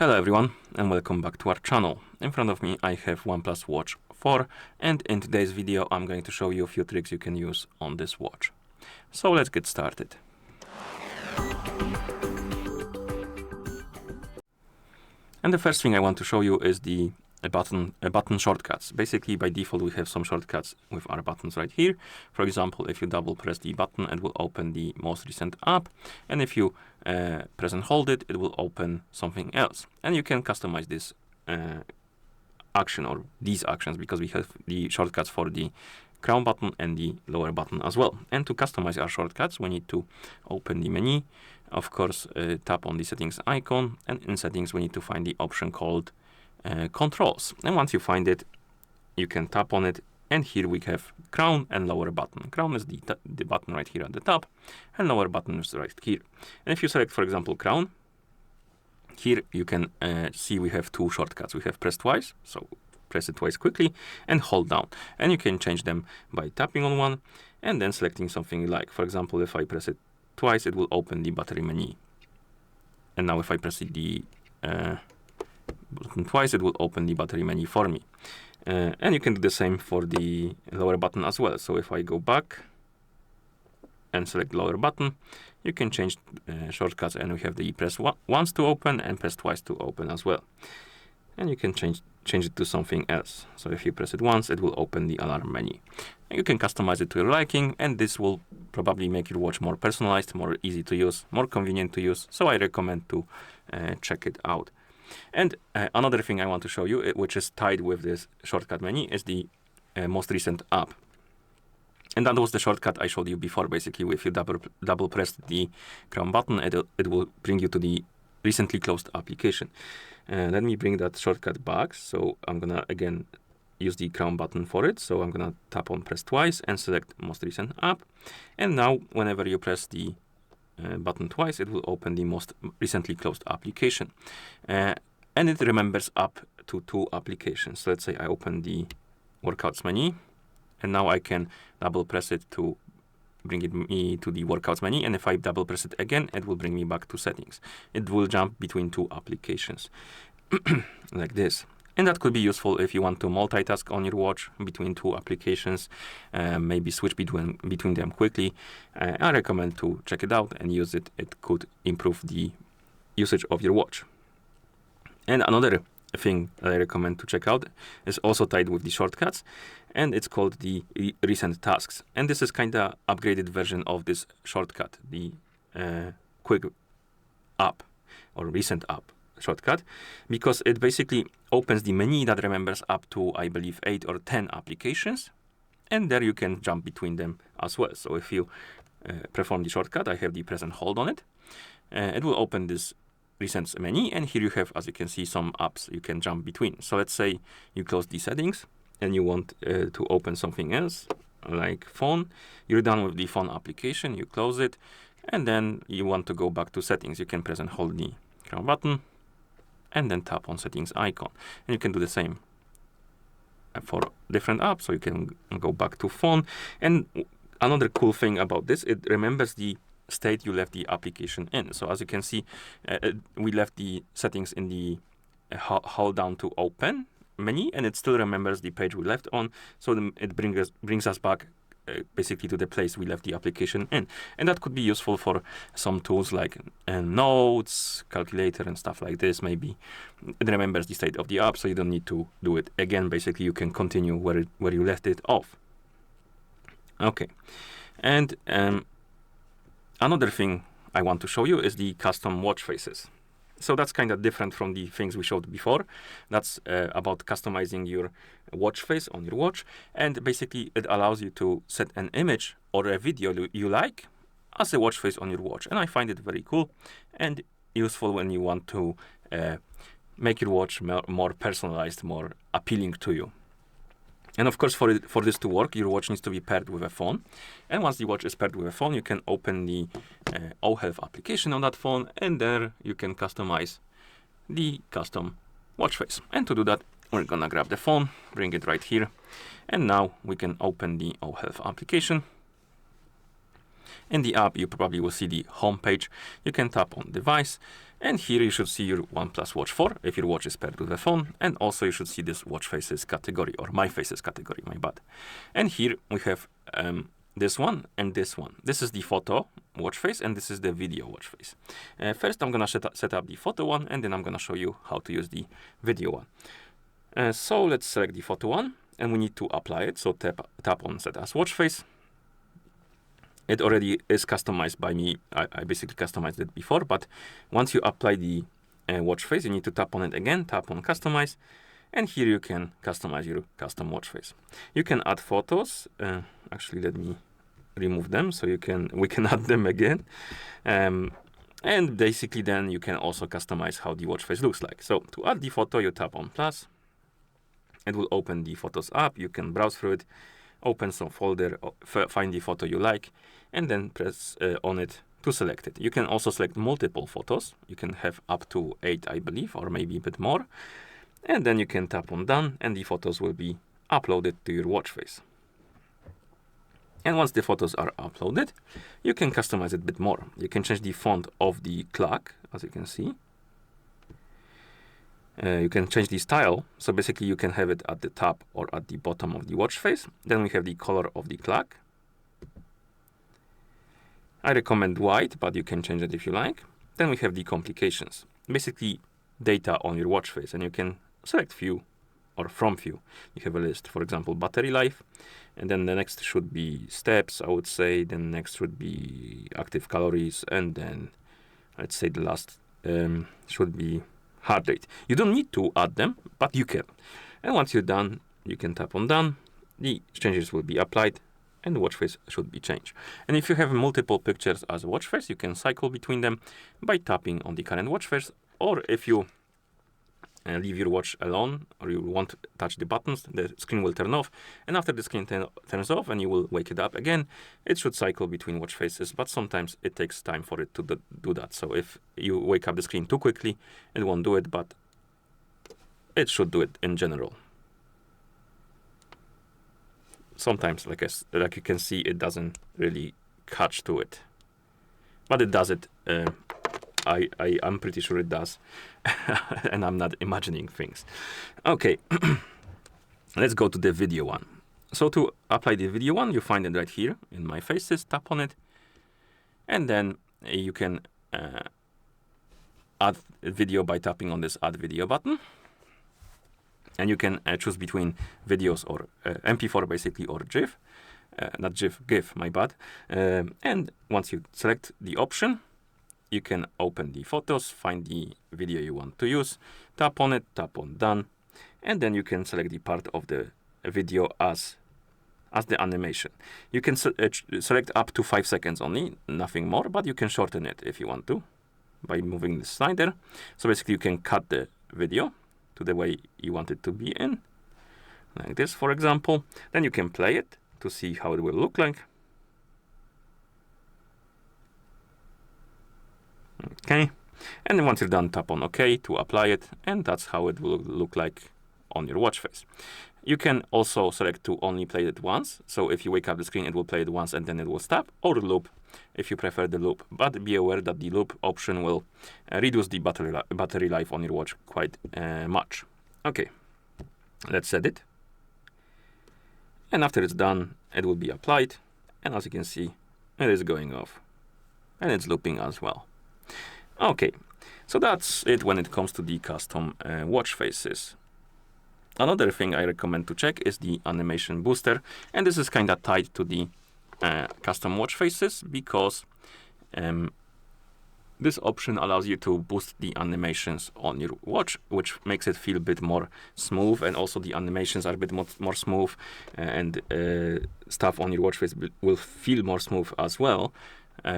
Hello everyone and welcome back to our channel. In front of me I have OnePlus Watch 4 and in today's video I'm going to show you a few tricks you can use on this watch. So let's get started. And the first thing I want to show you is the button shortcuts. Basically, by default, we have some shortcuts with our buttons right here. For example, if you double press the button, it will open the most recent app. And if you press and hold it, it will open something else. And you can customize this action or these actions because we have the shortcuts for the crown button and the lower button as well. And to customize our shortcuts, we need to open the menu. Of course, tap on the settings icon. And in settings, we need to find the option called controls, and once you find it, you can tap on it, and here we have crown and lower button. Crown is the button right here at the top, and lower button is right here. And if you select, for example, crown, here you can see we have two shortcuts. We have press twice, so press it twice quickly, and hold down. And you can change them by tapping on one, and then selecting something like, for example, if I press it twice, it will open the battery menu. And now if I press the button twice, it will open the battery menu for me. And you can do the same for the lower button as well. So if I go back and select lower button, you can change shortcuts, and we have the press once to open and press twice to open as well. And you can change it to something else. So if you press it once, it will open the alarm menu. And you can customize it to your liking, and this will probably make your watch more personalized, more easy to use, more convenient to use. So I recommend to check it out. And another thing I want to show you, which is tied with this shortcut menu, is the most recent app. And that was the shortcut I showed you before. Basically, if you double press the crown button, it will bring you to the recently closed application. Let me bring that shortcut back. So I'm gonna again use the crown button for it. So I'm gonna tap on press twice and select most recent app. And now whenever you press the button twice, it will open the most recently closed application, and it remembers up to 2 applications. So let's say I open the workouts menu, and now I can double press it to bring me to the workouts menu, and if I double press it again, it will bring me back to settings. It will jump between 2 applications like this. And that could be useful if you want to multitask on your watch between 2 applications, maybe switch between them quickly. I recommend to check it out and use it. It could improve the usage of your watch. And another thing that I recommend to check out is also tied with the shortcuts, and it's called the recent tasks. And this is kind of upgraded version of this shortcut, the quick app or recent app shortcut, because it basically opens the menu that remembers up to, I believe, 8 or 10 applications, and there you can jump between them as well. So if you perform the shortcut, I have the press and hold on it, it will open this recent menu, and here you have, as you can see, some apps you can jump between. So let's say you close the settings and you want to open something else like phone. You're done with the phone application, you close it, and then you want to go back to settings. You can press and hold the crown button and then tap on settings icon. And you can do the same for different apps. So you can go back to phone. And another cool thing about this, it remembers the state you left the application in. So as you can see, we left the settings in the hold down to open menu, and it still remembers the page we left on. So it brings us back basically to the place we left the application in. And that could be useful for some tools like notes, calculator, and stuff like this. Maybe it remembers the state of the app, so you don't need to do it again. Basically, you can continue where you left it off. Okay. And another thing I want to show you is the custom watch faces. So that's kind of different from the things we showed before. That's about customizing your watch face on your watch. And basically, it allows you to set an image or a video you like as a watch face on your watch. And I find it very cool and useful when you want to make your watch more personalized, more appealing to you. And of course, for this to work, your watch needs to be paired with a phone. And once the watch is paired with a phone, you can open the OHealth application on that phone, and there you can customize the custom watch face. And to do that, we're gonna grab the phone, bring it right here, and now we can open the OHealth application. In the app, you probably will see the home page. You can tap on device, And here you should see your OnePlus Watch 4 if your watch is paired with a phone. And also you should see this watch faces category, or my faces category, my bad. And here we have this one and this one. This is the photo watch face and this is the video watch face. First I'm gonna set up the photo one, and then I'm gonna show you how to use the video one. So let's select the photo one, and we need to apply it. So tap on set as watch face. It already is customized by me. I basically customized it before, but once you apply the watch face, you need to tap on it again, tap on customize, and here you can customize your custom watch face. You can add photos. Actually, let me remove them so we can add them again. And basically then you can also customize how the watch face looks like. So to add the photo, you tap on plus. It will open the photos app. You can browse through it, open some folder, find the photo you like, and then press on it to select it. You can also select multiple photos. You can have up to 8, I believe, or maybe a bit more. And then you can tap on done, and the photos will be uploaded to your watch face. And once the photos are uploaded, you can customize it a bit more. You can change the font of the clock, as you can see. You can change the style, so basically you can have it at the top or at the bottom of the watch face. Then we have the color of the clock. I recommend white, but you can change it if you like. Then we have the complications, basically data on your watch face, and you can select few or from few. You have a list, for example, battery life, and then the next should be steps, I would say. Then next should be active calories, and then let's say the last should be heart rate. You don't need to add them, but you can. And once you're done, you can tap on done. The changes will be applied, and the watch face should be changed. And if you have multiple pictures as a watch face, you can cycle between them by tapping on the current watch face. Or if you leave your watch alone, or you won't touch the buttons, the screen will turn off. And after the screen turns off and you will wake it up again, it should cycle between watch faces, but sometimes it takes time for it to do that. So if you wake up the screen too quickly, it won't do it, but it should do it in general. Sometimes, like you can see, it doesn't really catch to it, but it does it. I'm pretty sure it does, and I'm not imagining things. Okay, let's go to the video one. So to apply the video one, you find it right here in my faces, tap on it, and then you can add a video by tapping on this add video button. And you can choose between videos or MP4 basically, or GIF, not GIF, my bad. And once you select the option, you can open the photos, find the video you want to use, tap on it, tap on done, and then you can select the part of the video as the animation. You can select up to 5 seconds only, nothing more, but you can shorten it if you want to by moving the slider. So basically you can cut the video to the way you want it to be in, like this, for example. Then you can play it to see how it will look like. Okay, and then once you're done, tap on OK to apply it, and that's how it will look like on your watch face. You can also select to only play it once, so if you wake up the screen, it will play it once and then it will stop, or loop if you prefer the loop. But be aware that the loop option will reduce the battery life on your watch quite much. Okay, let's set it. And after it's done, it will be applied, and as you can see, it is going off, and it's looping as well. Okay, so that's it when it comes to the custom watch faces. Another thing I recommend to check is the animation booster, and this is kind of tied to the custom watch faces, because this option allows you to boost the animations on your watch, which makes it feel a bit more smooth, and also the animations are a bit more smooth, and stuff on your watch face will feel more smooth as well,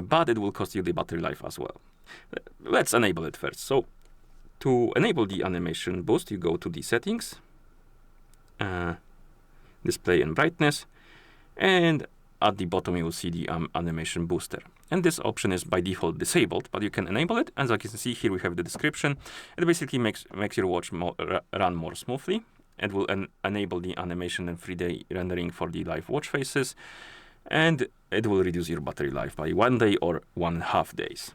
but it will cost you the battery life as well. Let's enable it first. So to enable the animation boost, you go to the settings, display and brightness, and at the bottom you will see the animation booster. And this option is by default disabled, but you can enable it. As you can see here, we have the description. It basically makes your watch run more smoothly. It will enable the animation and 3D rendering for the live watch faces, and it will reduce your battery life by 1 day or 1.5 days.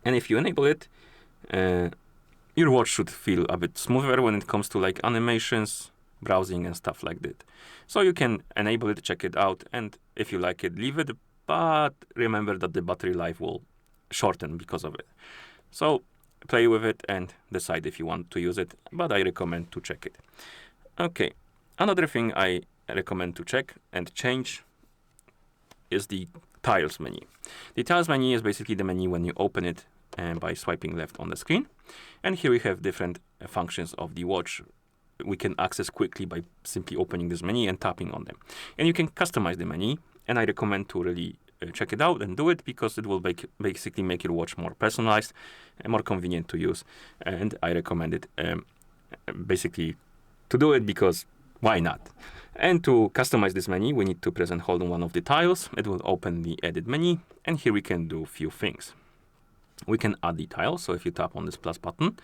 And if you enable it, your watch should feel a bit smoother when it comes to like animations, browsing and stuff like that. So you can enable it, check it out, and if you like it, leave it, but remember that the battery life will shorten because of it. So play with it and decide if you want to use it, but I recommend to check it. Okay, another thing I recommend to check and change is the tiles menu. The tiles menu is basically the menu when you open it by swiping left on the screen. And here we have different functions of the watch we can access quickly by simply opening this menu and tapping on them. And you can customize the menu, and I recommend to really check it out and do it, because it will basically make your watch more personalized and more convenient to use. And I recommend it basically to do it, because why not? And to customize this menu, we need to press and hold on one of the tiles. It will open the edit menu, and here we can do a few things. We can add the tile, so if you tap on this plus button,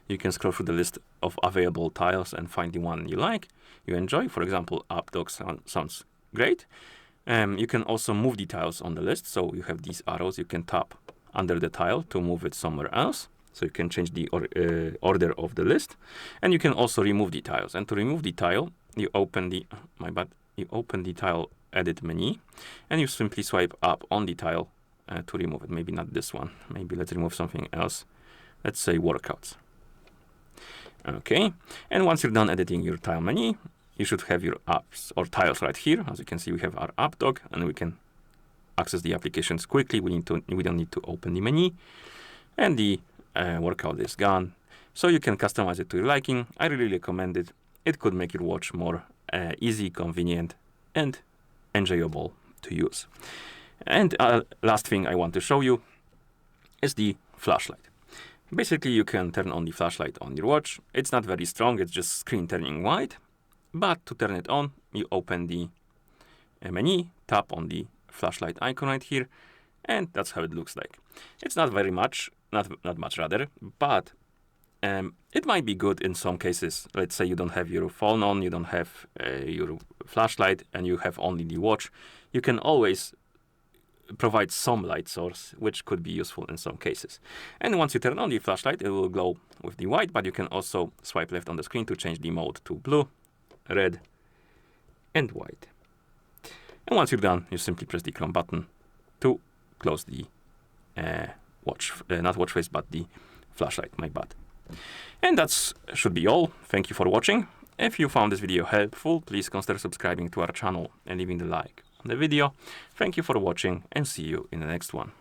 you can scroll through the list of available tiles and find the one you like, you enjoy. For example, up dog sounds great. You can also move the tiles on the list, so you have these arrows. You can tap under the tile to move it somewhere else, so you can change the order of the list. And you can also remove the tiles. And to remove the tile, you open the tile edit menu, and you simply swipe up on the tile to remove it. Maybe not this one. Maybe let's remove something else. Let's say workouts. Okay, and once you're done editing your tile menu, you should have your apps or tiles right here. As you can see, we have our app dog, and we can access the applications quickly. We don't need to open the menu, and the workout is gone. So you can customize it to your liking. I really recommend it. It could make your watch more easy, convenient, and enjoyable to use. And last thing I want to show you is the flashlight. Basically, you can turn on the flashlight on your watch. It's not very strong, it's just screen turning white. But to turn it on, you open the menu, tap on the flashlight icon right here, and that's how it looks like. It's not very much, not much rather, but it might be good in some cases. Let's say you don't have your phone on, you don't have your flashlight, and you have only the watch. You can always provide some light source, which could be useful in some cases. And once you turn on the flashlight, it will glow with the white, but you can also swipe left on the screen to change the mode to blue, red, and white. And once you're done, you simply press the Chrome button to close the not watch face, but the flashlight, my bad. And that should be all. Thank you for watching. If you found this video helpful, please consider subscribing to our channel and leaving the like on the video. Thank you for watching, and see you in the next one.